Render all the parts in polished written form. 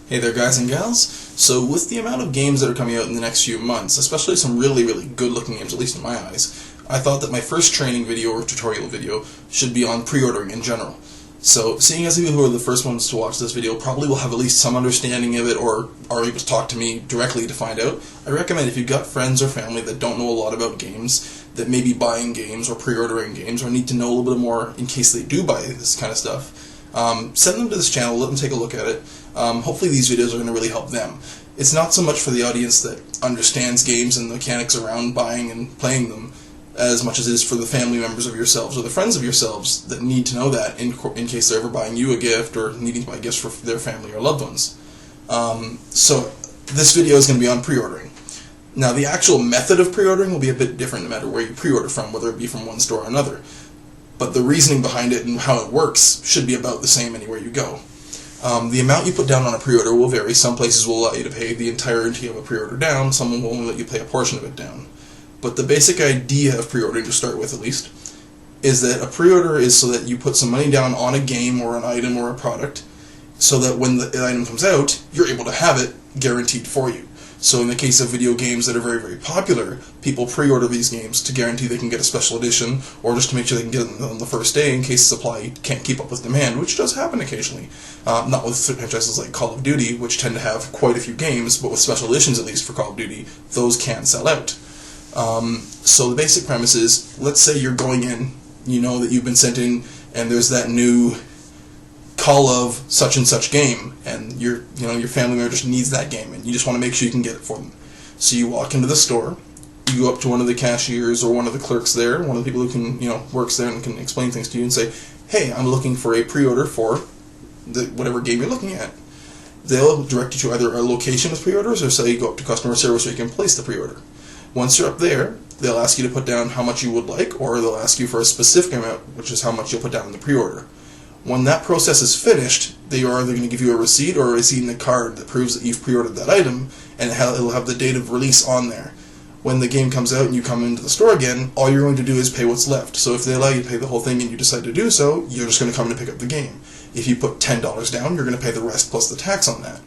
Hey there guys and gals. So with the amount of games that are coming out in the next few months, especially some really good looking games, at least in my eyes, I thought that my first training video or tutorial video should be on pre-ordering in general. So seeing as people who are the first ones to watch this video probably will have at least some understanding of it or are able to talk to me directly to find out, I recommend if you've got friends or family that don't know a lot about games, that may be buying games or pre-ordering games or need to know a little bit more in case they do buy this kind of stuff, send them to this channel, let them take a look at it. Hopefully these videos are going to really help them. It's not so much for the audience that understands games and the mechanics around buying and playing them, as much as it is for the family members of yourselves or the friends of yourselves that need to know that in case they're ever buying you a gift or needing to buy gifts for their family or loved ones. So this video is going to be on pre-ordering. Now the actual method of pre-ordering will be a bit different no matter where you pre-order from, whether it be from one store or another. But the reasoning behind it and how it works should be about the same anywhere you go. The amount you put down on a pre-order will vary. Some places will allow you to pay the entirety of a pre-order down, some will only let you pay a portion of it down. But the basic idea of pre-ordering, to start with at least, is that a pre-order is so that you put some money down on a game or an item or a product, so that when the item comes out, you're able to have it guaranteed for you. So in the case of video games that are very popular, people pre-order these games to guarantee they can get a special edition, or just to make sure they can get them on the first day in case supply can't keep up with demand, which does happen occasionally. Not with franchises like Call of Duty, which tend to have quite a few games, but with special editions, at least for Call of Duty, those can sell out. So the basic premise is, let's say you're going in, you know that you've been sent in, and there's that new call of such and such game, and your family member just needs that game, and you just want to make sure you can get it for them. So you walk into the store, you go up to one of the cashiers or one of the clerks there, one of the people who can works there and can explain things to you, and say, "Hey, I'm looking for a pre-order for whatever game you're looking at." They'll direct you to either a location with pre-orders, or say you go up to customer service where you can place the pre-order. Once you're up there, they'll ask you to put down how much you would like, or they'll ask you for a specific amount, which is how much you'll put down in the pre-order. When that process is finished, they are either going to give you a receipt or a receipt in the card that proves that you've pre-ordered that item, and it'll have the date of release on there. When the game comes out and you come into the store again, all you're going to do is pay what's left. So if they allow you to pay the whole thing and you decide to do so, you're just going to come in and pick up the game. If you put $10 down, you're going to pay the rest plus the tax on that.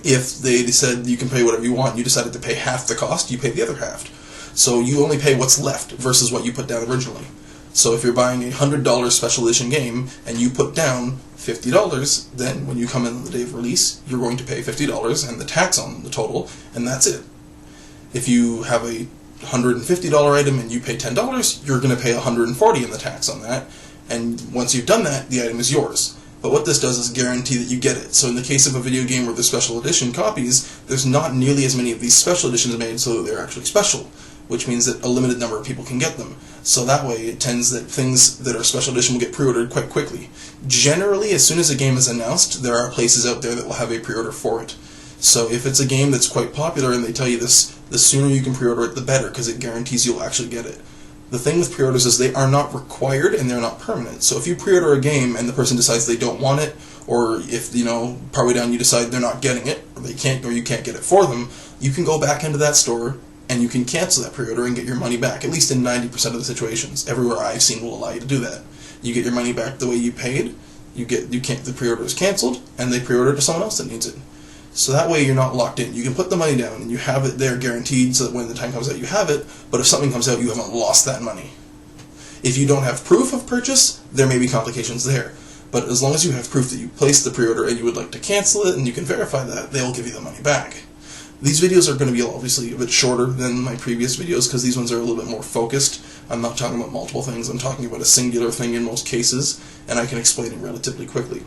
If they said you can pay whatever you want, and you decided to pay half the cost, you pay the other half. So you only pay what's left versus what you put down originally. So if you're buying a $100 special edition game and you put down $50, then when you come in on the day of release, you're going to pay $50 and the tax on the total, and that's it. If you have a $150 item and you pay $10, you're going to pay $140 in the tax on that, and once you've done that, the item is yours. But what this does is guarantee that you get it. So in the case of a video game where there's special edition copies, there's not nearly as many of these special editions made so that they're actually special, which means that a limited number of people can get them. So that way it tends that things that are special edition will get pre-ordered quite quickly. Generally, as soon as a game is announced, there are places out there that will have a pre-order for it. So if it's a game that's quite popular and they tell you this, the sooner you can pre-order it, the better, because it guarantees you'll actually get it. The thing with pre-orders is they are not required and they're not permanent. So if you pre-order a game and the person decides they don't want it, or if, partway down you decide they're not getting it, or you can't get it for them, you can go back into that store and you can cancel that pre-order and get your money back, at least in 90% of the situations. Everywhere I've seen will allow you to do that. You get your money back the way you paid, the pre-order is canceled, and they pre-order to someone else that needs it. So that way you're not locked in. You can put the money down and you have it there guaranteed so that when the time comes out you have it, but if something comes out you haven't lost that money. If you don't have proof of purchase, there may be complications there. But as long as you have proof that you placed the pre-order and you would like to cancel it and you can verify that, they will give you the money back. These videos are going to be obviously a bit shorter than my previous videos because these ones are a little bit more focused. I'm not talking about multiple things, I'm talking about a singular thing in most cases, and I can explain it relatively quickly.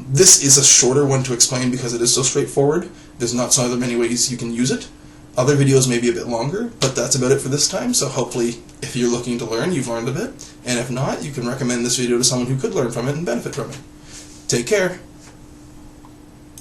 This is a shorter one to explain because it is so straightforward. There's not so many ways you can use it. Other videos may be a bit longer, but that's about it for this time, so hopefully if you're looking to learn, you've learned a bit, and if not, you can recommend this video to someone who could learn from it and benefit from it. Take care!